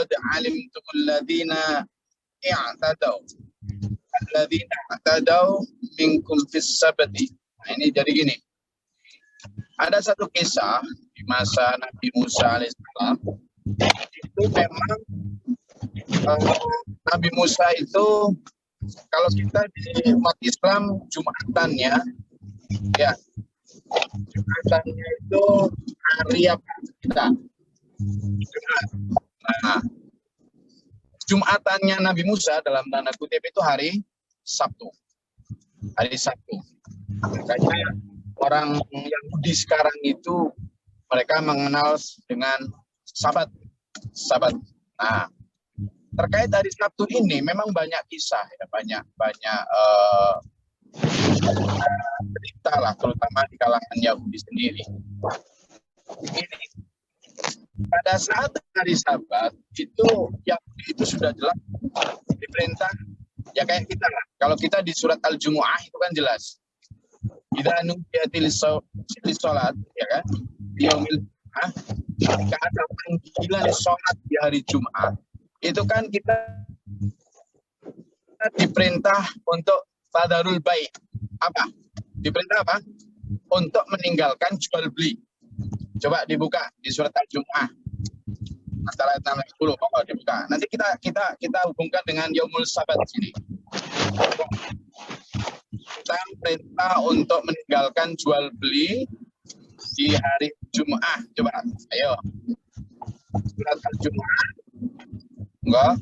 laqad alimtumul ladzina i'tadaw minkum fis sabti. Nah, ini jadi gini. Ada satu kisah di masa Nabi Musa alaihissalam. Itu memang Nabi Musa itu, kalau kita di umat Islam Jumatannya, ya Jumatannya itu hari apa kita? Jumat. Nah, Jumatannya Nabi Musa dalam tanda kutip itu hari Sabtu. Hari Sabtu. Makanya orang Yahudi sekarang itu mereka mengenal dengan Sabat. Sabat. Nah, terkait hari Sabtu ini memang banyak kisah, ya, banyak berita lah, terutama di kalangan Yahudi sendiri. Ini, pada saat hari Sabat itu Yahudi itu sudah jelas diperintah, ya kayak kita lah. Kalau kita di surat Al-Jumu'ah itu kan jelas. Idza nudiyatil sholat, ya kan? Yaumil Jumu'ah, ketika ada panggilan sholat di hari Jumat, itu kan kita diperintah untuk tadarul bai'. Apa? Diperintah apa? Untuk meninggalkan jual beli. Coba dibuka di surat Al-Jumu'ah. Antara ayat 10 pokok dibuka. Nanti kita hubungkan dengan Yaumul Sabat sini. Kita perintah untuk meninggalkan jual beli di hari Jumat. Coba, ayo. Surat Al-Jumu'ah. Enggak?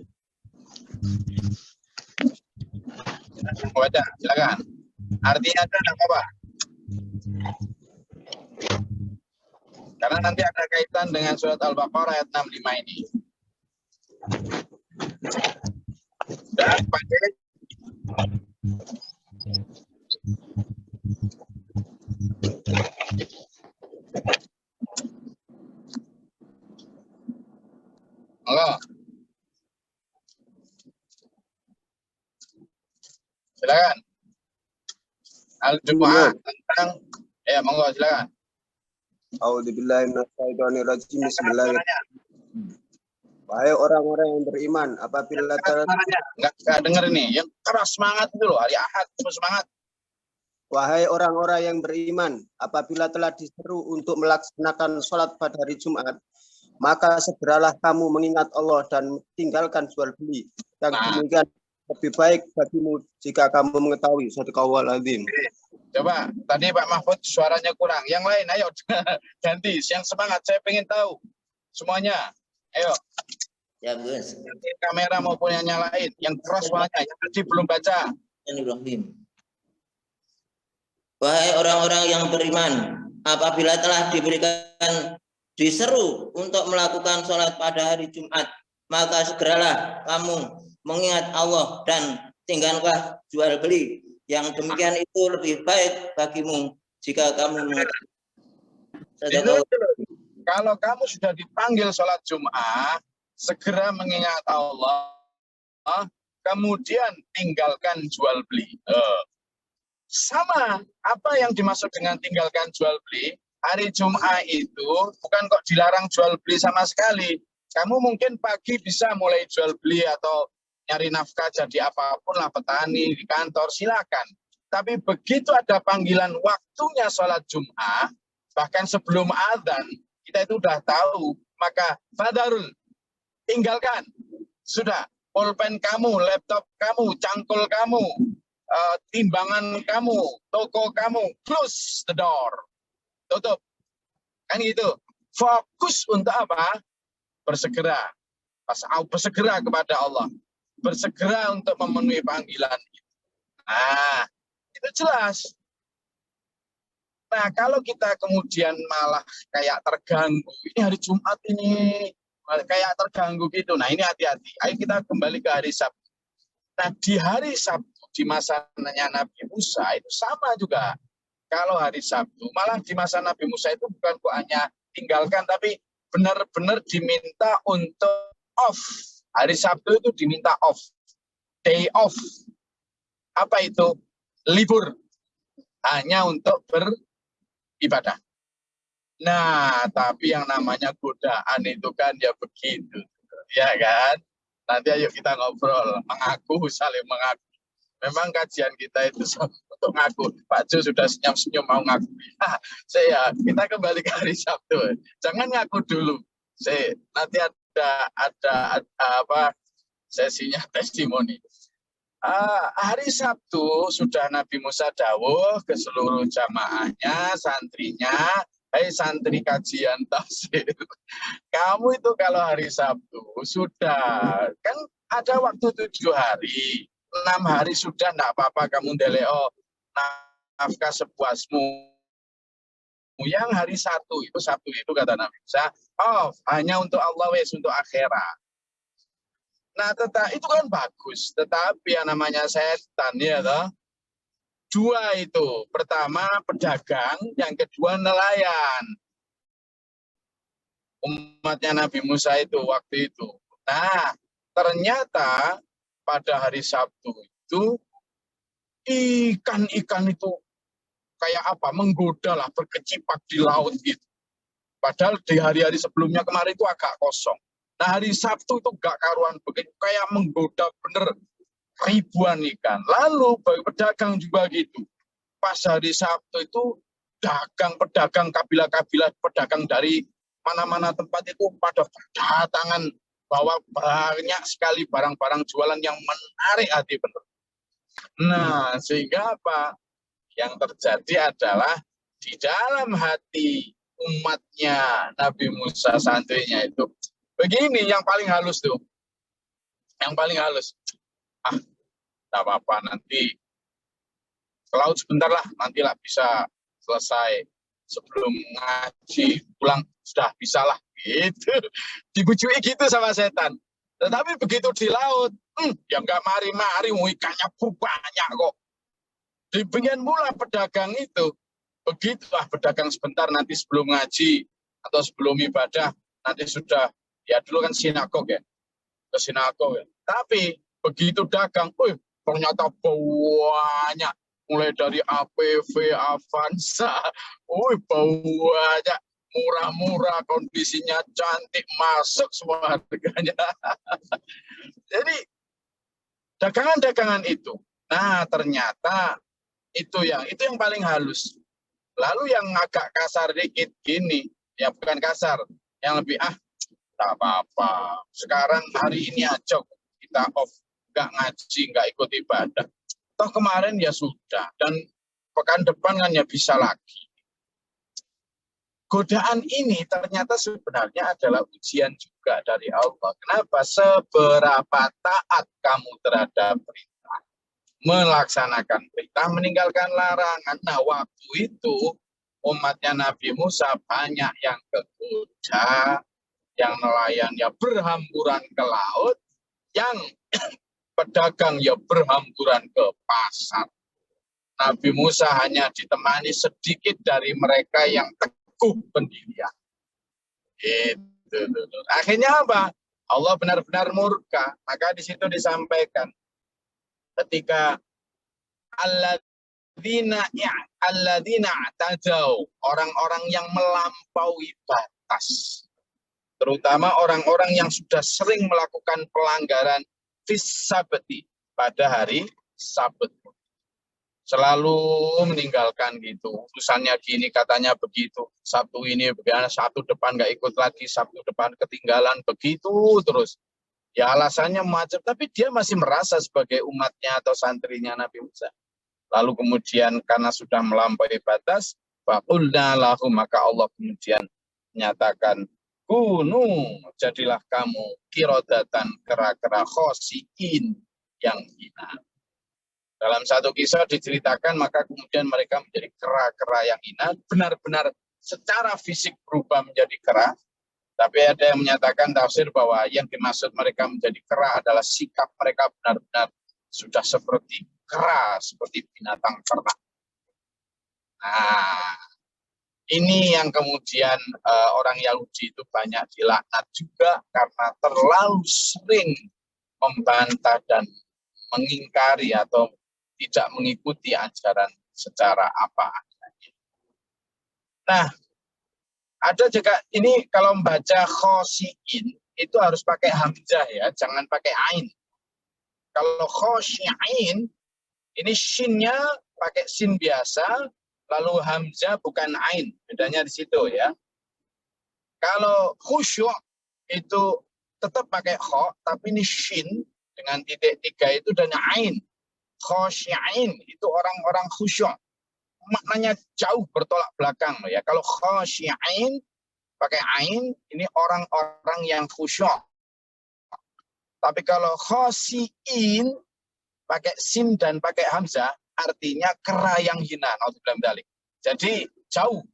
Baca, silakan. Artinya ada apa? Karena nanti ada kaitan dengan surat Al-Baqarah ayat 65 ini. Dan pakai halo. Silakan. Al-Jumu'ah tentang monggo silakan. A'udzubillahi minasyaitonirrajim. Bismillahirrahmanirrahim. Wahai orang-orang yang beriman, apabila enggak dengar ini, yang keras semangat itu loh, hari Ahad semangat. Wahai orang-orang yang beriman, apabila telah diseru untuk melaksanakan sholat pada hari Jumat, maka segeralah kamu mengingat Allah dan tinggalkan jual beli. Yang demikian lebih baik bagimu jika kamu mengetahui. Shadaqallahul adzim. Coba, tadi Pak Mahfud suaranya kurang. Yang lain, ayo ganti. Yang semangat, saya pengen tahu semuanya. Ayo. Ya, Gus. Kamera maupun yang nyalain. Yang keras suaranya, yang tadi belum baca. Ibrahim. Wahai orang-orang yang beriman, apabila telah diseru untuk melakukan sholat pada hari Jumat, maka segeralah kamu mengingat Allah dan tinggalkanlah jual beli. Yang demikian itu lebih baik bagimu jika kamu mengetahui. Kalau kamu sudah dipanggil sholat Jumat, segera mengingat Allah, kemudian tinggalkan jual beli. Sama, apa yang dimaksud dengan tinggalkan jual beli? Hari Jumat itu bukan kok dilarang jual beli sama sekali. Kamu mungkin pagi bisa mulai jual beli atau nyari nafkah jadi apapun lah, petani di kantor, silakan. Tapi begitu ada panggilan waktunya sholat Jumat, bahkan sebelum adzan, kita itu udah tahu, maka fadarul, tinggalkan. Sudah, pulpen kamu, laptop kamu, cangkul kamu, timbangan kamu, toko kamu, close the door. Tutup. Kan gitu. Fokus untuk apa? Bersegera. Bersegera kepada Allah. Bersegera untuk memenuhi panggilan. Nah, itu jelas. Nah, kalau kita kemudian malah kayak terganggu, ini hari Jumat ini, kayak terganggu gitu. Nah, ini hati-hati. Ayo kita kembali ke hari Sabtu. Nah, di hari Sabtu, di masanya Nabi Musa, itu sama juga. Kalau hari Sabtu, malah di masa Nabi Musa itu bukan kok hanya tinggalkan, tapi benar-benar diminta untuk off. Hari Sabtu itu diminta off. Day off. Apa itu? Libur. Hanya untuk beribadah. Nah, tapi yang namanya godaan itu kan ya begitu. Ya kan? Nanti ayo kita ngobrol, mengaku, saling mengaku. Memang kajian kita itu untuk ngaku. Pak Jo sudah senyum-senyum mau ngaku. Kita kembali ke hari Sabtu. Jangan ngaku dulu. Nanti ada apa sesinya testimoni. Hari Sabtu sudah Nabi Musa dawuh ke seluruh jamaahnya, santrinya, hai santri kajian tafsir. Kamu itu kalau hari Sabtu sudah, kan ada waktu 7 hari, 6 hari sudah enggak apa-apa kamu ndeleo nafkah sepuasmu. Yang hari Sabtu itu kata Nabi Musa, hanya untuk Allah wes, untuk akhirat. Nah, itu kan bagus, tetapi yang namanya setan ya toh. 2 itu, pertama pedagang, yang kedua nelayan. Umatnya Nabi Musa itu waktu itu. Nah, ternyata pada hari Sabtu itu ikan-ikan itu kayak apa, menggoda lah, berkecipak di laut gitu. Padahal di hari-hari sebelumnya kemarin itu agak kosong. Nah, hari Sabtu itu gak karuan begitu, kayak menggoda bener ribuan ikan. Lalu bagi pedagang juga gitu. Pas hari Sabtu itu pedagang kabilah-kabilah pedagang dari mana-mana tempat itu pada berdatangan bawa banyak sekali barang-barang jualan yang menarik hati benar. Nah, sehingga apa? Yang terjadi adalah di dalam hati umatnya Nabi Musa santrinya itu begini, yang paling halus tuh. Yang paling halus. Tak apa-apa, nanti ke laut sebentar lah, nantilah bisa selesai sebelum ngaji pulang sudah bisa lah gitu. Dibujuki gitu sama setan. Tetapi begitu di laut, ya nggak mari-mari, ikannya banyak kok. Demikian pula pedagang itu, begitulah pedagang sebentar nanti sebelum ngaji atau sebelum ibadah, nanti sudah, ya dulu kan sinagog ya, ke sinagog ya. Tapi begitu dagang, ternyata banyak, mulai dari APV, Avanza, banyak, murah-murah, kondisinya cantik, masuk semua harganya. Jadi dagangan-dagangan itu, nah ternyata itu yang paling halus. Lalu yang agak kasar dikit gini, ya bukan kasar, yang lebih tak apa-apa. Sekarang hari ini aja kita off, nggak ngaji, nggak ikut ibadah. Toh kemarin ya sudah, dan pekan depan kan ya bisa lagi. Godaan ini ternyata sebenarnya adalah ujian juga dari Allah. Kenapa? Seberapa taat kamu terhadap perintah, melaksanakan perintah, meninggalkan larangan. Nah, waktu itu umatnya Nabi Musa banyak yang kegoda, yang nelayan ya berhamburan ke laut, yang pedagang ya berhamburan ke pasar. Nabi Musa hanya ditemani sedikit dari mereka yang teguh pendirian. Gitu. Akhirnya apa? Allah benar-benar murka. Maka di situ disampaikan ketika alladzina tadau, orang-orang yang melampaui batas. Terutama orang-orang yang sudah sering melakukan pelanggaran fisabati pada hari Sabat. Selalu meninggalkan gitu. Urusannya gini, katanya begitu. Sabtu ini bagaimana, Sabtu depan nggak ikut lagi, Sabtu depan ketinggalan, begitu terus. Ya alasannya macam, tapi dia masih merasa sebagai umatnya atau santrinya Nabi Musa. Lalu kemudian karena sudah melampaui batas, faqulna lahu, maka Allah kemudian menyatakan, kunu, jadilah kamu kirodatan, kera-kera khosiin, yang hina. Dalam satu kisah diceritakan, maka kemudian mereka menjadi kera-kera yang hina, benar-benar secara fisik berubah menjadi kera. Tapi ada yang menyatakan tafsir bahwa yang dimaksud mereka menjadi kera adalah sikap mereka benar-benar sudah seperti kera, seperti binatang ternak. Nah, ini yang kemudian orang Yahudi itu banyak dilaknat juga karena terlalu sering membantah dan mengingkari atau tidak mengikuti ajaran secara apa adanya. Nah, ada juga ini kalau membaca khosiin itu harus pakai hamzah ya, jangan pakai ain. Kalau khosyi'in, ini shinnya pakai sin biasa, lalu hamzah bukan ain. Bedanya di situ ya. Kalau khusyuk itu tetap pakai kho, tapi ini shin dengan titik 3 itu dan ain. Khosyi'in itu orang-orang khusyuk. Maknanya jauh bertolak belakang ya. Kalau khosyi'in pakai ain, ini orang-orang yang khusyuk. Tapi kalau khosiin pakai sin dan pakai hamzah, artinya kera yang hina. Jadi jauh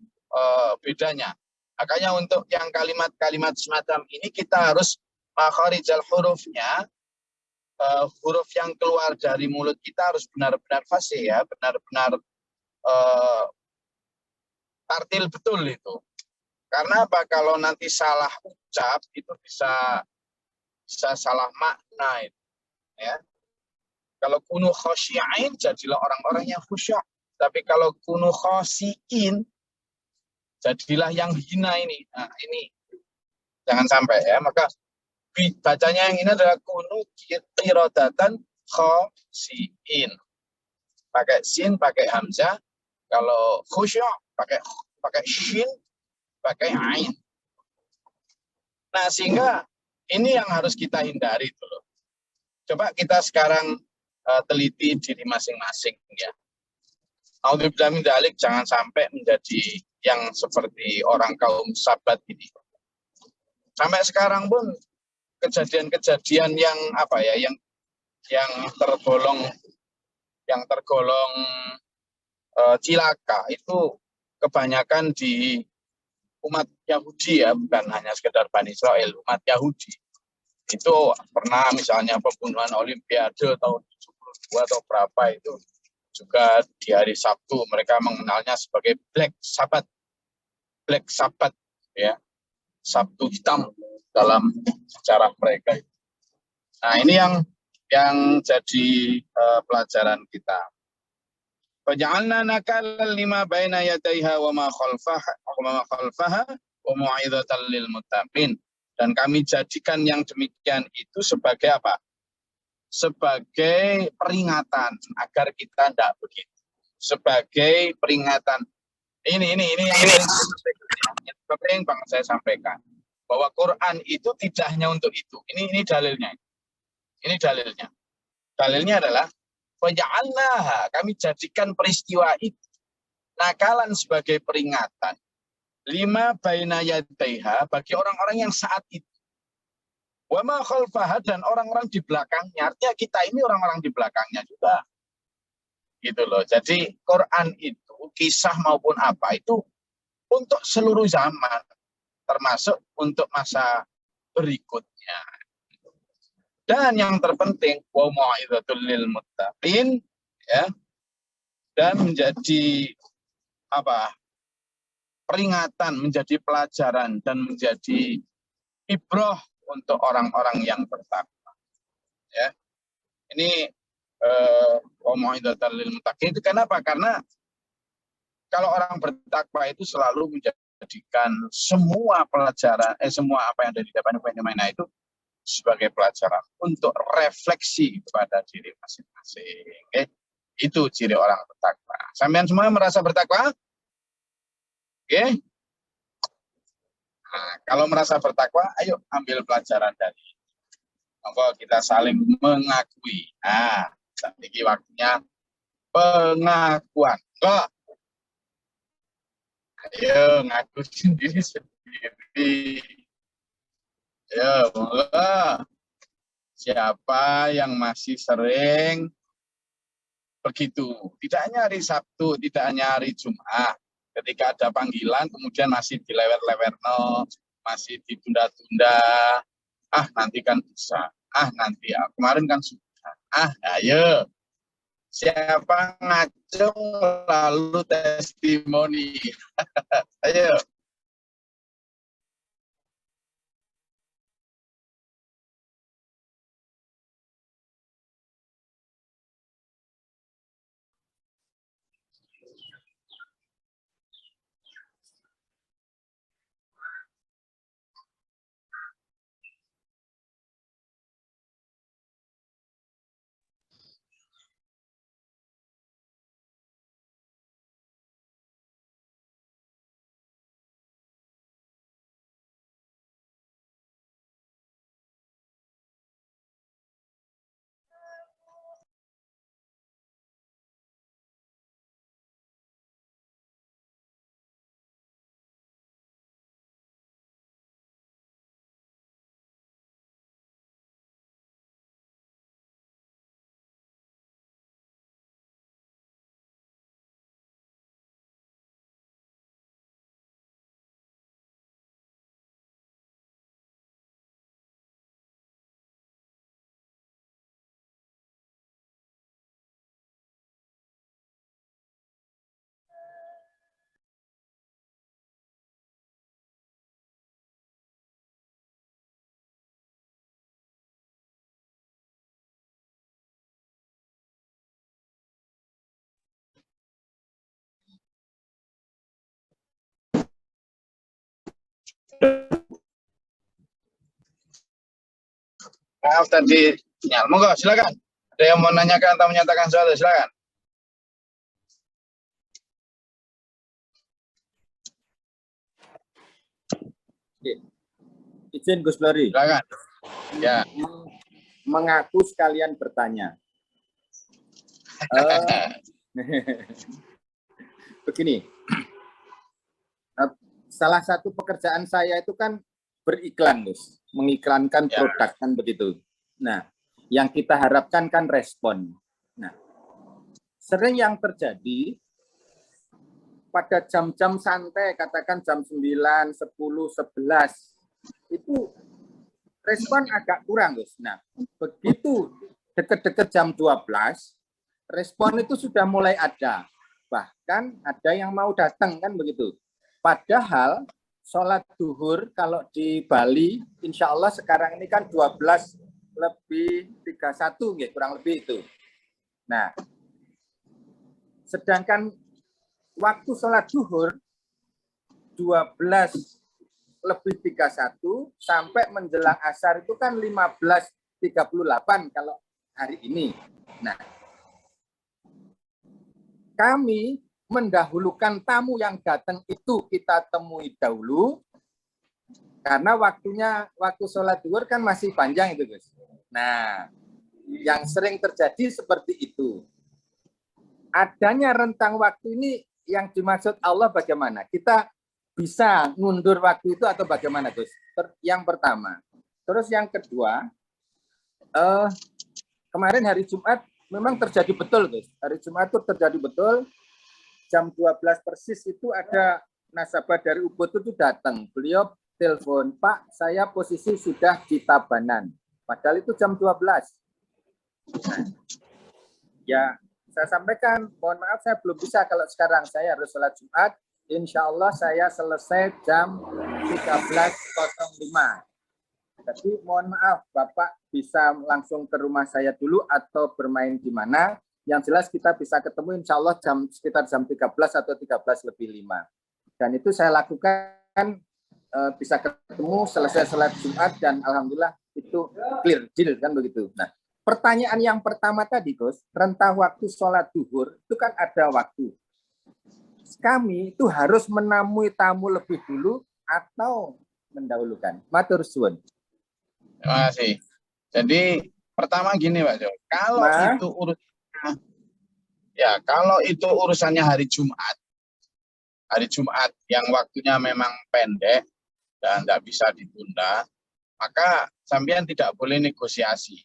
bedanya. Makanya untuk yang kalimat-kalimat semacam ini kita harus makharijal hurufnya, huruf yang keluar dari mulut kita harus benar-benar fasih ya, benar-benar tartil betul itu. Karena apa? Kalau nanti salah ucap itu bisa salah makna itu, ya. Kalau kunu khosyi'in jadilah orang-orang yang khusyuk. Tapi kalau kunu khosiin jadilah yang hina ini. Nah, ini jangan sampai ya. Maka bacanya yang ini adalah kunu qiradatan khosiin. Pakai sin, pakai hamzah. Kalau khusyuk pakai shin, pakai ain. Nah, sehingga ini yang harus kita hindari dulu. Coba kita sekarang teliti diri masing-masing ya. Auzubillahi min dzalik, jangan sampai menjadi yang seperti orang kaum Sabat ini. Sampai sekarang pun kejadian-kejadian yang apa ya, yang tergolong cilaka itu kebanyakan di umat Yahudi ya, bukan hanya sekedar Bani Israel, umat Yahudi. Itu pernah misalnya pembunuhan Olimpiade tahun 72 atau berapa itu juga di hari Sabtu mereka mengenalnya sebagai Black Sabbath ya, Sabtu hitam dalam sejarah mereka. Nah, ini yang jadi pelajaran kita. Faja'alna nakal lima baina yadayha wa ma khalfaha wa mau'izatan lil muttaqin. Dan kami jadikan yang demikian itu sebagai apa? Sebagai peringatan agar kita tidak begitu. Sebagai peringatan. Ini yang penting Bang saya sampaikan. Bahwa Quran itu tidak hanya untuk itu. Ini dalilnya. Ini dalilnya. Dalilnya adalah faja'alnaha, kami jadikan peristiwa itu nakalan sebagai peringatan. Lima baina yadaiha, bagi orang-orang yang saat itu. Wa ma khalfaha, dan orang-orang di belakangnya. Artinya kita ini orang-orang di belakangnya juga. Gitu loh. Jadi Quran itu, kisah maupun apa itu untuk seluruh zaman. Termasuk untuk masa berikutnya. Dan yang terpenting, wa mau'izatul lil muttaqin, ya. Dan menjadi apa? Peringatan, menjadi pelajaran dan menjadi ibrah untuk orang-orang yang bertakwa. Ya. Ini wa mau'izatul lil muttaqin itu kenapa? Karena kalau orang bertakwa itu selalu menjadikan semua pelajaran semua apa yang ada di depan itu sebagai pelajaran untuk refleksi kepada diri masing-masing. Okay? Itu ciri orang bertakwa. Sampean semua merasa bertakwa? Oke? Okay? Nah, kalau merasa bertakwa, ayo ambil pelajaran dari ini. Monggo kita saling mengakui. Nah, ini waktunya pengakuan. Kok? Ayo ngaku sendiri. Ya, monggo. Siapa yang masih sering begitu? Tidak hanya hari Sabtu, tidak hanya hari Jumat. Ketika ada panggilan, kemudian masih dilewer-lewer, masih ditunda-tunda. Ah, nanti kan bisa. Ah, nanti. Kemarin kan sudah. Ah, ayo. Siapa ngacung lalu testimoni? Ayo. Maaf tadi sinyal. Monggo silakan. Ada yang mau nanyakan atau menyatakan sesuatu, silakan. Izin Gus Lori. Silakan. Ya. Mengaku sekalian bertanya. Begini, salah satu pekerjaan saya itu kan beriklan, Gus, mengiklankan produk kan begitu. Nah, yang kita harapkan kan respon. Nah, sering yang terjadi pada jam-jam santai, katakan jam 9, 10, 11, itu respon agak kurang, Gus. Nah, begitu dekat-dekat jam 12, respon itu sudah mulai ada. Bahkan ada yang mau datang kan begitu. Padahal sholat duhur kalau di Bali, insya Allah sekarang ini kan 12:31, ya, kurang lebih itu. Nah, sedangkan waktu sholat duhur 12:31 sampai menjelang asar itu kan 15:38 kalau hari ini. Nah, kami mendahulukan tamu yang datang itu kita temui dahulu, karena waktu sholat duhur kan masih panjang itu, Gus. Nah, yang sering terjadi seperti itu. Adanya rentang waktu ini yang dimaksud Allah bagaimana? Kita bisa mundur waktu itu atau bagaimana, Gus? Yang pertama. Terus yang kedua, kemarin hari Jumat memang terjadi betul, Gus. Hari Jumat itu terjadi betul. Jam 12 persis itu ada nasabah dari Ubud itu datang. Beliau telepon, Pak, saya posisi sudah di Tabanan. Padahal itu jam 12. Nah, ya, saya sampaikan, mohon maaf saya belum bisa kalau sekarang. Saya harus sholat Jumat. Insya Allah saya selesai jam 13.05. Jadi mohon maaf, Bapak bisa langsung ke rumah saya dulu atau bermain di mana. Yang jelas kita bisa ketemu insya Allah sekitar jam 13 atau 13:05. Dan itu saya lakukan, bisa ketemu selesai sholat Jumat dan alhamdulillah itu clear deal kan begitu. Nah, pertanyaan yang pertama tadi, Gus, rentang waktu sholat duhur itu kan ada waktu. Kami itu harus menemui tamu lebih dulu atau mendahulukan? Matur suwun. Terima kasih. Jadi pertama gini, Pak Jo, kalau itu urusannya hari Jumat yang waktunya memang pendek dan tidak bisa ditunda, maka sampean tidak boleh negosiasi.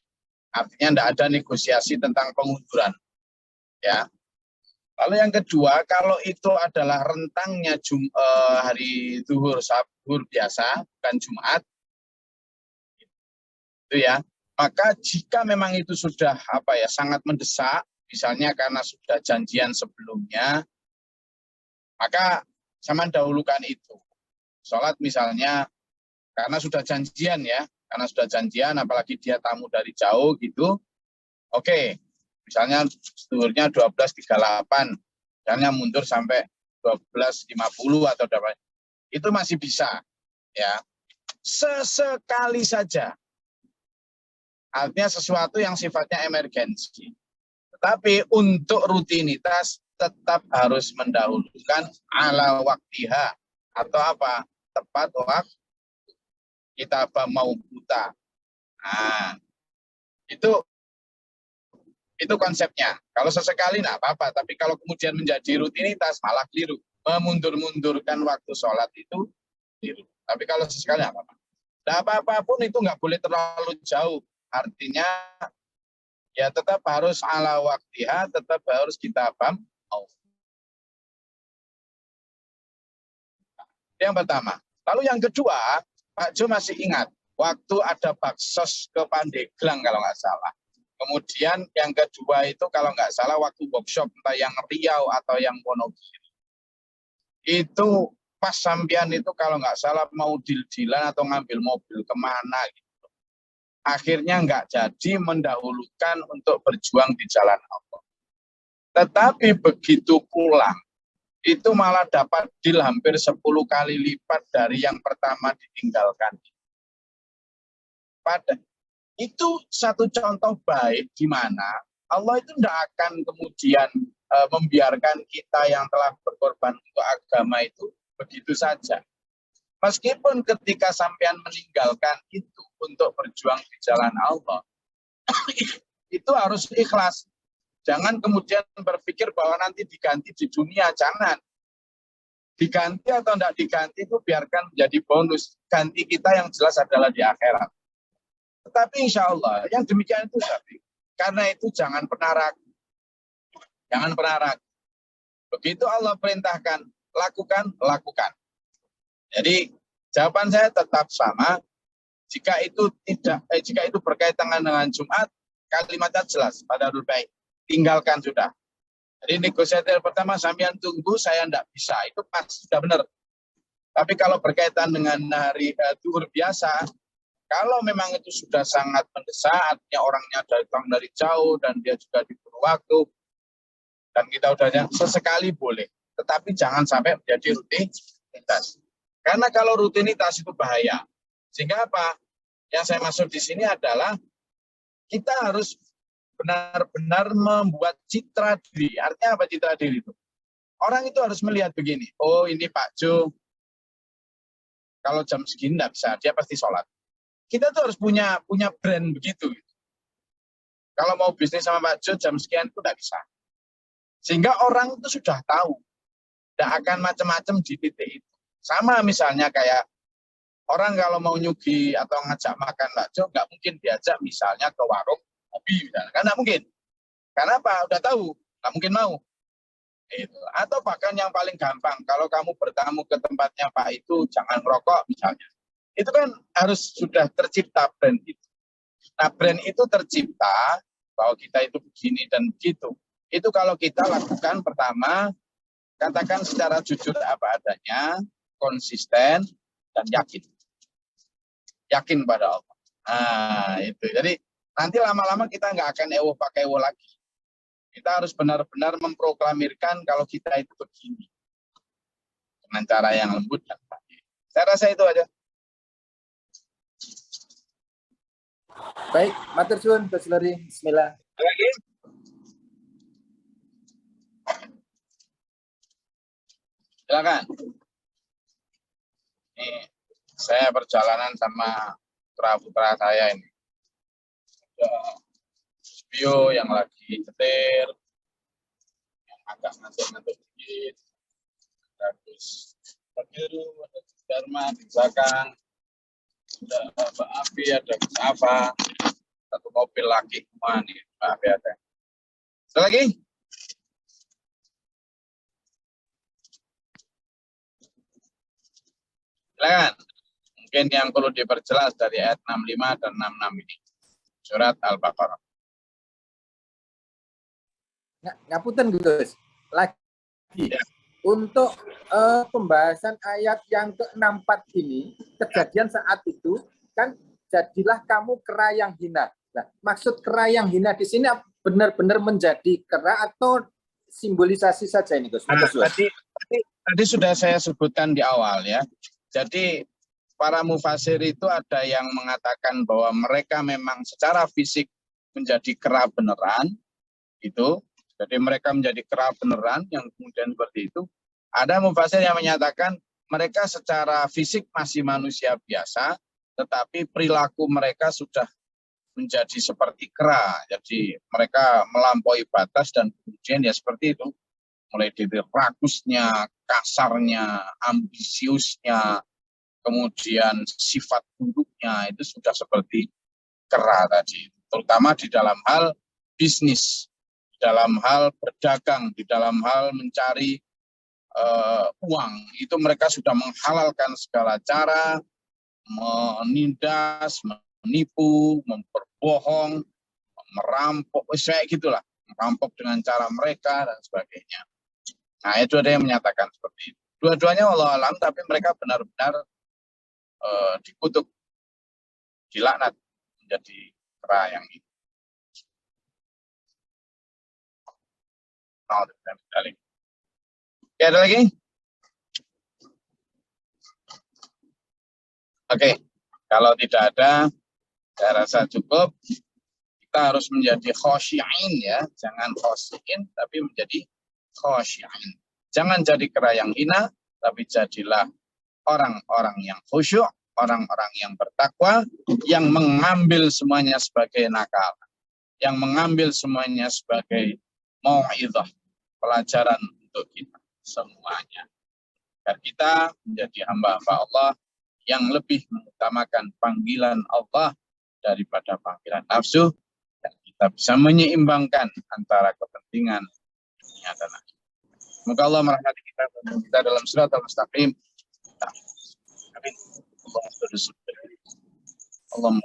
Artinya tidak ada negosiasi tentang pengunduran. Ya. Lalu yang kedua, kalau itu adalah rentangnya hari zuhur, sahur biasa, bukan Jumat, itu ya, maka jika memang itu sudah sangat mendesak, misalnya karena sudah janjian sebelumnya, maka sama dahulukan itu. Sholat misalnya karena sudah janjian ya, karena sudah janjian, apalagi dia tamu dari jauh gitu, oke. Misalnya zuhurnya 12.38, misalnya mundur sampai 12.50 atau apa, itu masih bisa, ya. Sesekali saja. Artinya sesuatu yang sifatnya emergensi. Tetapi untuk rutinitas tetap harus mendahulukan ala waktiha atau apa? Tepat waktu kita mau buta. Nah, itu konsepnya. Kalau sesekali nggak apa-apa, tapi kalau kemudian menjadi rutinitas malah keliru. Memundur-mundurkan waktu sholat itu keliru. Tapi kalau sesekali nggak apa-apa. Nah, apa-apa pun itu nggak boleh terlalu jauh. Artinya ya tetap harus ala waktiha, tetap harus kita paham. Yang pertama. Lalu yang kedua, Pak Jo masih ingat waktu ada baksos ke Pandeglang kalau nggak salah. Kemudian yang kedua itu kalau nggak salah waktu workshop entah yang Riau atau yang Wonogiri. Itu pas sampean itu kalau nggak salah mau deal-dealan atau ngambil mobil kemana gitu. Akhirnya nggak jadi mendahulukan untuk berjuang di jalan Allah. Tetapi begitu pulang, itu malah dapat deal hampir 10 kali lipat dari yang pertama ditinggalkan. Pada itu satu contoh baik di mana Allah itu tidak akan kemudian membiarkan kita yang telah berkorban untuk agama itu begitu saja. Meskipun ketika sampean meninggalkan itu untuk berjuang di jalan Allah, itu harus ikhlas. Jangan kemudian berpikir bahwa nanti diganti di dunia, jangan. Diganti atau tidak diganti itu biarkan menjadi bonus. Ganti kita yang jelas adalah di akhirat. Tetapi insya Allah yang demikian itu tapi karena itu jangan pernah ragu. Jangan pernah ragu. Begitu Allah perintahkan, lakukan, lakukan. Jadi jawaban saya tetap sama. Jika itu berkaitan dengan Jumat, kalimatnya jelas pada baik. Tinggalkan sudah. Jadi negosiasi pertama sampean tunggu, saya tidak bisa. Itu pasti sudah benar. Tapi kalau berkaitan dengan hari zuhur biasa, kalau memang itu sudah sangat mendesak, artinya orangnya datang dari jauh dan dia juga diburu waktu, dan kita udahnya sesekali boleh. Tetapi jangan sampai menjadi rutinitas. Karena kalau rutinitas itu bahaya. Sehingga apa? Yang saya maksud di sini adalah kita harus benar-benar membuat citra diri. Artinya apa citra diri itu? Orang itu harus melihat begini. Oh ini Pak Jo, kalau jam segini tidak bisa, dia pasti sholat. Kita tuh harus punya brand begitu. Kalau mau bisnis sama Pak Jo jam sekian itu tidak bisa. Sehingga orang itu sudah tahu. Tidak akan macam-macam di titik itu. Sama misalnya kayak orang kalau mau nyugi atau ngajak makan Pak Jo, nggak mungkin diajak misalnya ke warung kopi misalnya. Kan nggak mungkin. Karena apa? Udah tahu, nggak mungkin mau. Itu. Atau bahkan yang paling gampang, kalau kamu bertamu ke tempatnya Pak itu, jangan merokok misalnya. Itu kan harus sudah tercipta brand itu. Nah brand itu tercipta bahwa kita itu begini dan begitu. Itu kalau kita lakukan pertama, katakan secara jujur apa adanya, konsisten, dan yakin. Yakin pada Allah. Nah itu. Jadi nanti lama-lama kita nggak akan ewo pakai ewo lagi. Kita harus benar-benar memproklamirkan kalau kita itu begini. Dengan cara yang lembut dan baik. Saya rasa itu aja. Baik, matur suwun Gus Lori. Bismillah. Lagi? Silakan. Ini saya perjalanan sama putra-putra saya ini. Bio yang lagi nyetir, yang agak ngantuk-ngantuk sedikit, terus biru, ada Dharma di belakang, ada Mbak Afi, ada Gus Afa, satu mobil lagi semua nih, Mbak Afi ada. Ada lagi? Silakan. Mungkin yang perlu diperjelas dari ayat 65 dan 66 ini. Surat Al-Baqarah. Ngapunten Gus. Lagi. Ya. Untuk pembahasan ayat yang ke-64 ini, kejadian saat itu, kan jadilah kamu kera yang hina. Nah, maksud kera yang hina di sini benar-benar menjadi kera atau simbolisasi saja ini Gus? Nah, tadi sudah saya sebutkan di awal ya. Jadi para mufasir itu ada yang mengatakan bahwa mereka memang secara fisik menjadi kera beneran, itu. Jadi mereka menjadi kera beneran yang kemudian seperti itu. Ada mufasir yang menyatakan mereka secara fisik masih manusia biasa, tetapi perilaku mereka sudah menjadi seperti kera. Jadi mereka melampaui batas dan kemudian ya seperti itu. Mulai dari rakusnya, kasarnya, ambisiusnya, kemudian sifat buruknya itu sudah seperti kera tadi. Terutama di dalam hal bisnis, di dalam hal berdagang, di dalam hal mencari uang. Itu mereka sudah menghalalkan segala cara, menindas, menipu, memperbohong, merampok, kayak gitulah. Merampok dengan cara mereka dan sebagainya. Nah itu ada yang menyatakan seperti itu. Dua-duanya wallahu alam, tapi mereka benar-benar dikutuk, dilaknat menjadi kera yang itu. Oke, ada lagi? Oke, kalau tidak ada, saya rasa cukup. Kita harus menjadi khosyi'in ya, jangan khosyi'in, tapi menjadi khosyi'in. Jangan jadi kera yang hina, tapi jadilah orang-orang yang khusyuk, orang-orang yang bertakwa, yang mengambil semuanya sebagai nakal, yang mengambil semuanya sebagai mau'izah, pelajaran untuk kita semuanya. Agar kita menjadi hamba-hamba Allah yang lebih mengutamakan panggilan Allah daripada panggilan nafsu, dan kita bisa menyeimbangkan antara kepentingan dunia dan akhirat. Semoga Allah merahmati kita dan kita dalam Shiratal Mustaqim. Amin. Allahumma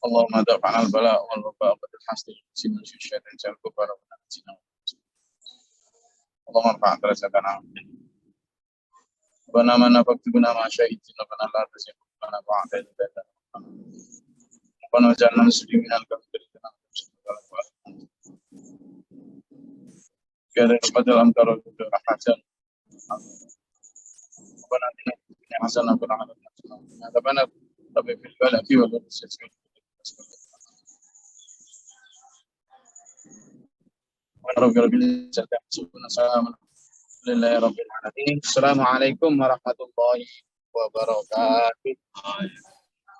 Allahumma dafa'an al-bala wal wabaa wa al-hasdi sinan syaitan jal kubara wa natsina. Allahumma fa'al razaqana. Wa namana faktubna ma syaitin wa la tasifuna ba'da dzalika. Wa najalna muslimin al-kafirin. Kira pada dalam tarot hasan. Wa natina hasanah wa rahmatna. Tabana tabi fil balati wa al-sismi. Assalamualaikum warahmatullahi wabarakatuh.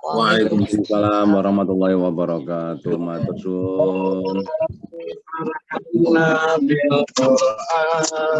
Waalaikumsalam warahmatullahi wabarakatuh. Matur suwun. Bil Quran